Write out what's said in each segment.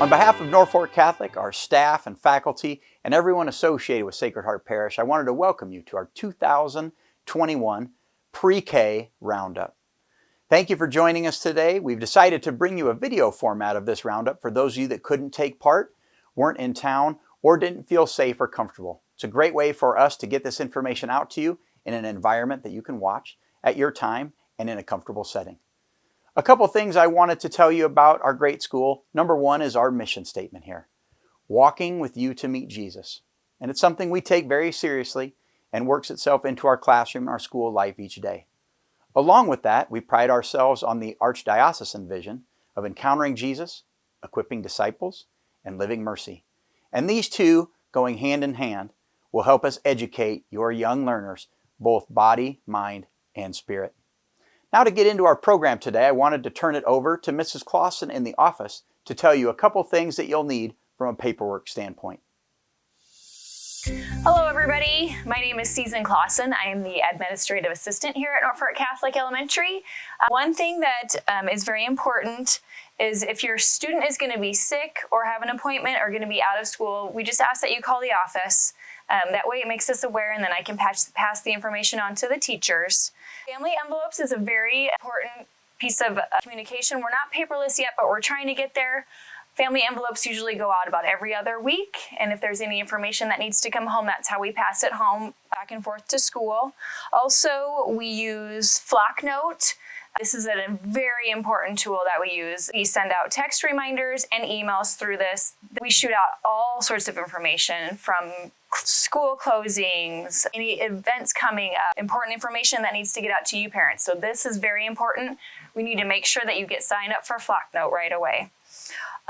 On behalf of Norfolk Catholic, our staff and faculty, and everyone associated with Sacred Heart Parish, I wanted to welcome you to our 2021 Pre-K Roundup. Thank you for joining us today. We've decided to bring you a video format of this roundup for those of you that couldn't take part, weren't in town, or didn't feel safe or comfortable. It's a great way for us to get this information out to you in an environment that you can watch at your time and in a comfortable setting. A couple things I wanted to tell you about our great school. Number one is our mission statement here, walking with you to meet Jesus. And it's something we take very seriously and works itself into our classroom and our school life each day. Along with that, we pride ourselves on the archdiocesan vision of encountering Jesus, equipping disciples, and living mercy. And these two, going hand in hand, will help us educate your young learners, both body, mind, and spirit. Now to get into our program today, I wanted to turn it over to Mrs. Clausen in the office to tell you a couple things that you'll need from a paperwork standpoint. Hello everybody, my name is Susan Clausen. I am the administrative assistant here at Norfolk Catholic Elementary. One thing that is very important is if your student is going to be sick or have an appointment or going to be out of school, we just ask that you call the office. That way it makes us aware, and then I can pass the information on to the teachers. Family envelopes is a very important piece of communication. We're not paperless yet, but we're trying to get there. Family envelopes usually go out about every other week, and if there's any information that needs to come home, that's how we pass it home back and forth to school. Also, we use Flocknote. This is a very important tool that we use. We send out text reminders and emails through this. We shoot out all sorts of information from school closings, any events coming up, important information that needs to get out to you parents. So this is very important. We need to make sure that you get signed up for Flocknote right away.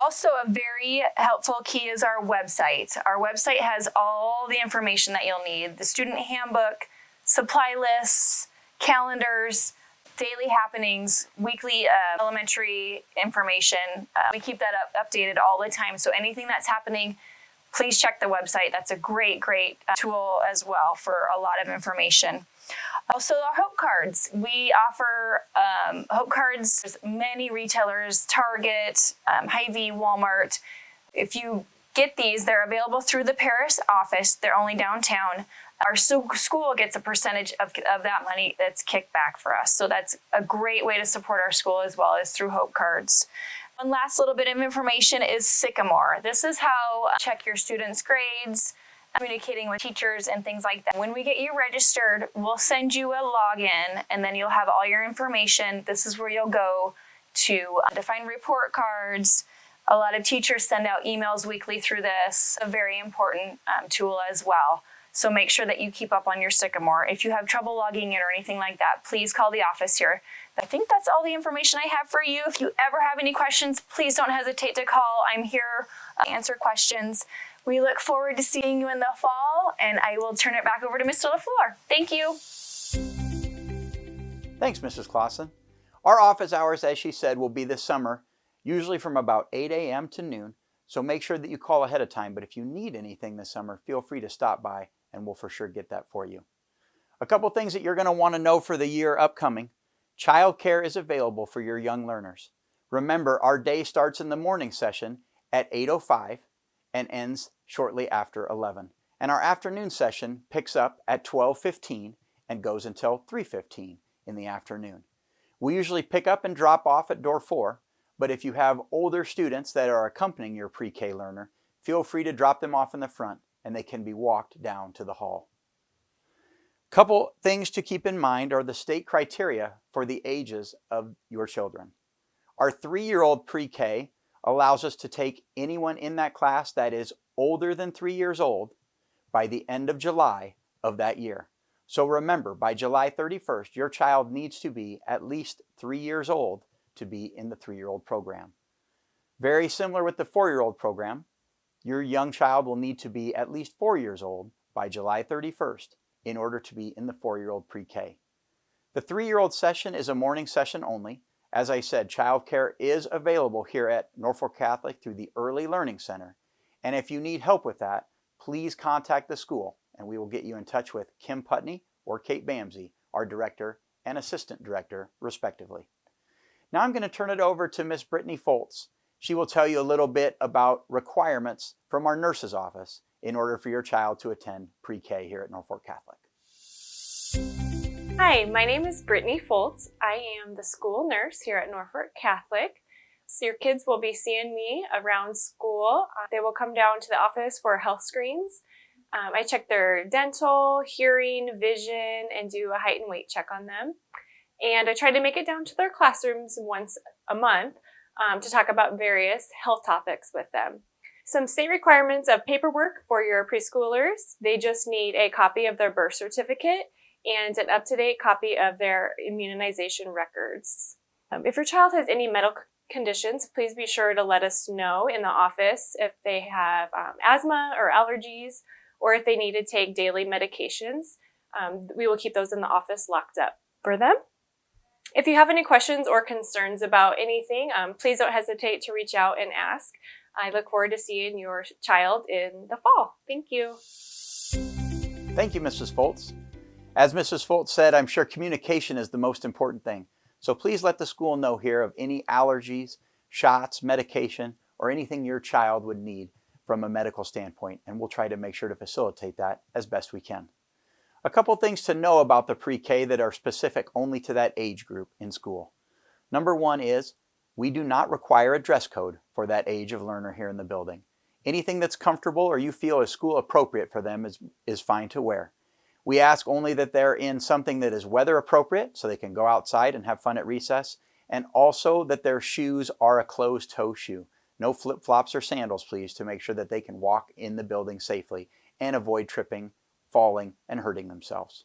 Also, a very helpful key is our website. Our website has all the information that you'll need: the student handbook, supply lists, calendars, daily happenings, weekly elementary information. We keep that updated all the time. So anything that's happening, please check the website. That's a great tool as well for a lot of information. Also, our Hope Cards. We offer Hope Cards. There's many retailers, Target, Hy-Vee, Walmart. If you get these, they're available through the parish office. They're only downtown. Our school gets a percentage of that money that's kicked back for us. So that's a great way to support our school as well as through Hope Cards. One last little bit of information is Sycamore. This is how check your students' grades, communicating with teachers and things like that. When we get you registered, we'll send you a login, and then you'll have all your information. This is where you'll go to find report cards. A lot of teachers send out emails weekly through this. A very important tool as well. So make sure that you keep up on your Sycamore. If you have trouble logging in or anything like that, please call the office here. I think that's all the information I have for you. If you ever have any questions, please don't hesitate to call. I'm here to answer questions. We look forward to seeing you in the fall, and I will turn it back over to Mr. Lafleur. Thank you. Thanks, Mrs. Clausen. Our office hours, as she said, will be this summer, usually from about 8 a.m. to noon. So make sure that you call ahead of time. But if you need anything this summer, feel free to stop by, and we'll for sure get that for you. A couple things that you're going to want to know for the year upcoming. Childcare is available for your young learners. Remember, our day starts in the morning session at 8:05 and ends shortly after 11. And our afternoon session picks up at 12:15 and goes until 3:15 in the afternoon. We usually pick up and drop off at door 4, but if you have older students that are accompanying your pre-K learner, feel free to drop them off in the front and they can be walked down to the hall. Couple things to keep in mind are the state criteria for the ages of your children. Our 3-year-old pre-K allows us to take anyone in that class that is older than 3 years old by the end of July of that year. So remember, by July 31st, your child needs to be at least 3 years old to be in the 3-year-old program. Very similar with the 4-year-old program, your young child will need to be at least 4 years old by July 31st in order to be in the 4-year-old pre-K. The 3-year-old session is a morning session only. As I said, childcare is available here at Norfolk Catholic through the Early Learning Center. And if you need help with that, please contact the school and we will get you in touch with Kim Putney or Kate Bamsey, our director and assistant director, respectively. Now I'm going to turn it over to Miss Brittany Fultz. She will tell you a little bit about requirements from our nurse's office in order for your child to attend pre-K here at Norfolk Catholic. Hi, my name is Brittany Fultz. I am the school nurse here at Norfolk Catholic. So your kids will be seeing me around school. They will come down to the office for health screens. I check their dental, hearing, vision, and do a height and weight check on them. And I try to make it down to their classrooms once a month to talk about various health topics with them. Some state requirements of paperwork for your preschoolers. They just need a copy of their birth certificate and an up-to-date copy of their immunization records. If your child has any medical conditions, please be sure to let us know in the office if they have asthma or allergies, or if they need to take daily medications. We will keep those in the office locked up for them. If you have any questions or concerns about anything, please don't hesitate to reach out and ask. I look forward to seeing your child in the fall. Thank you. Thank you, Mrs. Fultz. As Mrs. Fultz said, I'm sure communication is the most important thing. So please let the school know here of any allergies, shots, medication, or anything your child would need from a medical standpoint, and we'll try to make sure to facilitate that as best we can. A couple things to know about the pre-K that are specific only to that age group in school. Number one is we do not require a dress code for that age of learner here in the building. Anything that's comfortable or you feel is school appropriate for them is fine to wear. We ask only that they're in something that is weather appropriate so they can go outside and have fun at recess, and also that their shoes are a closed-toe shoe. No flip-flops or sandals, please, to make sure that they can walk in the building safely and avoid tripping, falling, and hurting themselves.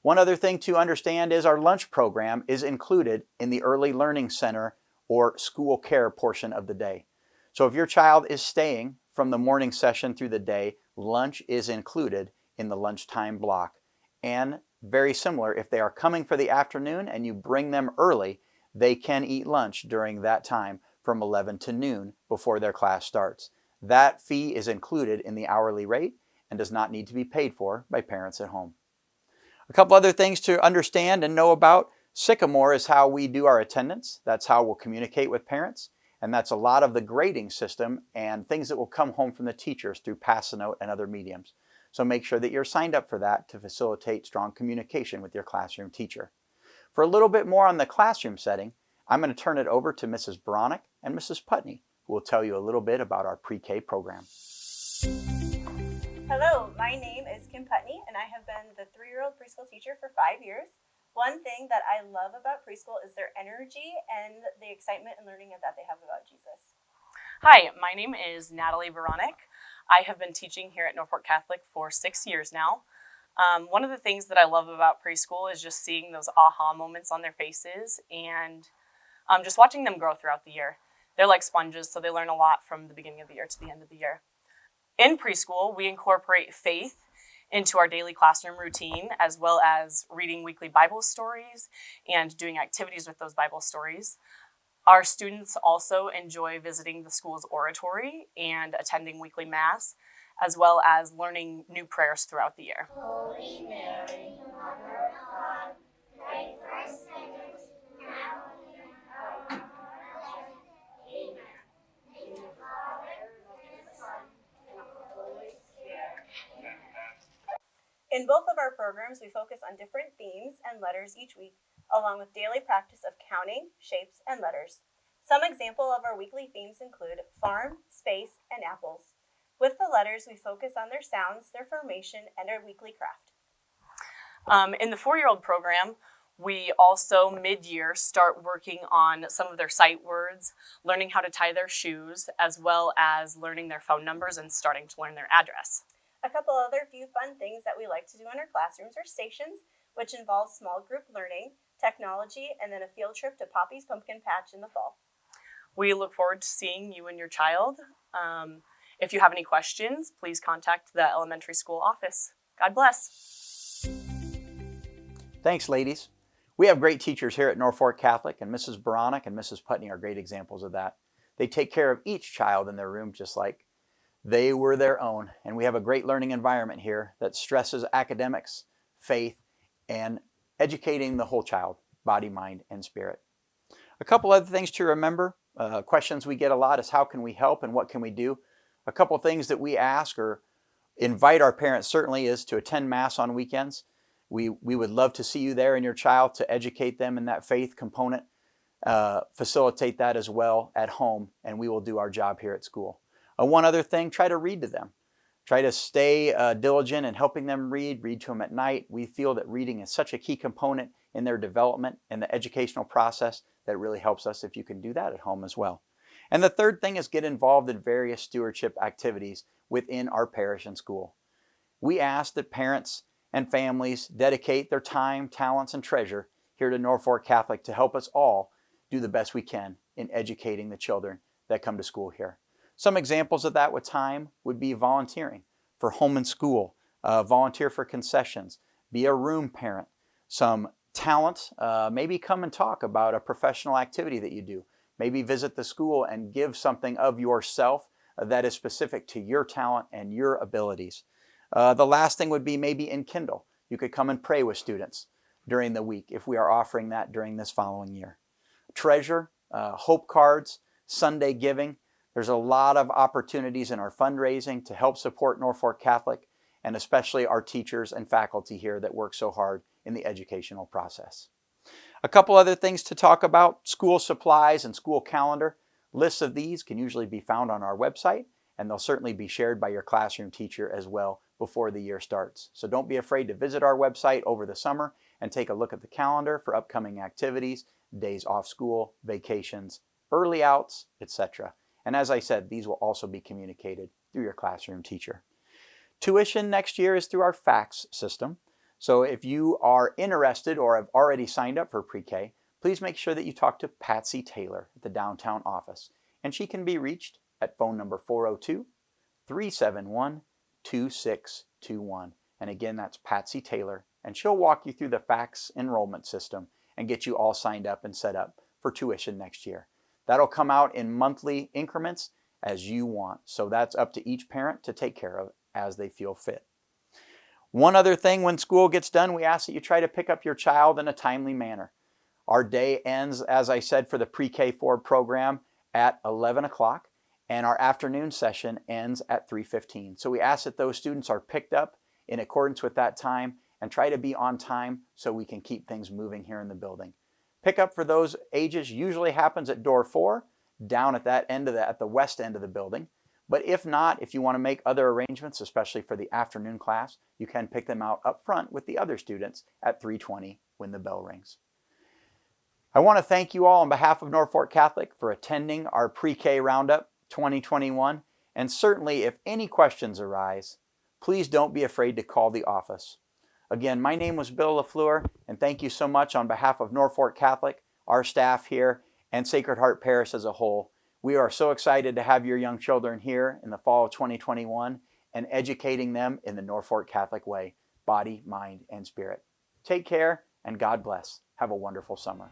One other thing to understand is our lunch program is included in the Early Learning Center or school care portion of the day. So if your child is staying from the morning session through the day, lunch is included in the lunchtime block. And very similar, if they are coming for the afternoon and you bring them early, they can eat lunch during that time from 11 to noon before their class starts. That fee is included in the hourly rate and does not need to be paid for by parents at home. A couple other things to understand and know about. Sycamore is how we do our attendance. That's how we'll communicate with parents. And that's a lot of the grading system and things that will come home from the teachers through Pass-a-Note and other mediums. So make sure that you're signed up for that to facilitate strong communication with your classroom teacher. For a little bit more on the classroom setting, I'm going to turn it over to Mrs. Bronick and Mrs. Putney, who will tell you a little bit about our pre-K program. Hello, my name is Kim Putney, and I have been the 3-year-old preschool teacher for 5 years. One thing that I love about preschool is their energy and the excitement and learning that they have about Jesus. Hi, my name is Natalie Veronic. I have been teaching here at Norfolk Catholic for 6 years now. One of the things that I love about preschool is just seeing those aha moments on their faces and just watching them grow throughout the year. They're like sponges, so they learn a lot from the beginning of the year to the end of the year. In preschool, we incorporate faith into our daily classroom routine, as well as reading weekly Bible stories and doing activities with those Bible stories. Our students also enjoy visiting the school's oratory and attending weekly Mass, as well as learning new prayers throughout the year. Holy Mary, Mother of God, pray for us sinners, now and in the hour of our death. Amen. In the Father, and the Son, and the Holy Spirit. Amen. In both of our programs, we focus on different themes and letters each week, along with daily practice of counting, shapes, and letters. Some example of our weekly themes include farm, space, and apples. With the letters, we focus on their sounds, their formation, and our weekly craft. In the 4-year-old program, we also mid-year start working on some of their sight words, learning how to tie their shoes, as well as learning their phone numbers and starting to learn their address. A couple other few fun things that we like to do in our classrooms are stations, which involves small group learning, technology, and then a field trip to Poppy's Pumpkin Patch in the fall. We look forward to seeing you and your child. If you have any questions, please contact the elementary school office. God bless. Thanks, ladies. We have great teachers here at Norfolk Catholic, and Mrs. Bronick and Mrs. Putney are great examples of that. They take care of each child in their room just like they were their own, and we have a great learning environment here that stresses academics, faith, and educating the whole child, body, mind, and spirit. A couple other things to remember. questions we get a lot is how can we help and what can we do? A couple things that we ask or invite our parents certainly is to attend Mass on weekends. We would love to see you there and your child to educate them in that faith component. Facilitate that as well at home, and we will do our job here at school. One other thing, try to read to them. Try to stay diligent in helping them read to them at night. We feel that reading is such a key component in their development and the educational process that it really helps us if you can do that at home as well. And the third thing is get involved in various stewardship activities within our parish and school. We ask that parents and families dedicate their time, talents, and treasure here to Norfolk Catholic to help us all do the best we can in educating the children that come to school here. Some examples of that with time would be volunteering for home and school, volunteer for concessions, be a room parent, some talent, maybe come and talk about a professional activity that you do, maybe visit the school and give something of yourself that is specific to your talent and your abilities. The last thing would be maybe enkindle. You could come and pray with students during the week if we are offering that during this following year. Treasure, hope cards, Sunday giving. There's a lot of opportunities in our fundraising to help support Norfolk Catholic and especially our teachers and faculty here that work so hard in the educational process. A couple other things to talk about: school supplies and school calendar. Lists of these can usually be found on our website, and they'll certainly be shared by your classroom teacher as well before the year starts. So don't be afraid to visit our website over the summer and take a look at the calendar for upcoming activities, days off school, vacations, early outs, etc. And as I said, these will also be communicated through your classroom teacher. Tuition next year is through our fax system. So if you are interested or have already signed up for pre-K, please make sure that you talk to Patsy Taylor at the downtown office. And she can be reached at phone number 402-371-2621. And again, that's Patsy Taylor. And she'll walk you through the fax enrollment system and get you all signed up and set up for tuition next year. That'll come out in monthly increments as you want. So that's up to each parent to take care of as they feel fit. One other thing, when school gets done, we ask that you try to pick up your child in a timely manner. Our day ends, as I said, for the pre-K4 program at 11 o'clock, and our afternoon session ends at 3:15. So we ask that those students are picked up in accordance with that time and try to be on time so we can keep things moving here in the building. Pickup for those ages usually happens at door 4, down at that end of at the west end of the building. But if not, if you want to make other arrangements, especially for the afternoon class, you can pick them out up front with the other students at 3:20 when the bell rings. I want to thank you all on behalf of Norfolk Catholic for attending our pre-K Roundup 2021. And certainly if any questions arise, please don't be afraid to call the office. Again, my name was Bill Lafleur, and thank you so much on behalf of Norfolk Catholic, our staff here, and Sacred Heart Parish as a whole. We are so excited to have your young children here in the fall of 2021 and educating them in the Norfolk Catholic way, body, mind, and spirit. Take care, and God bless. Have a wonderful summer.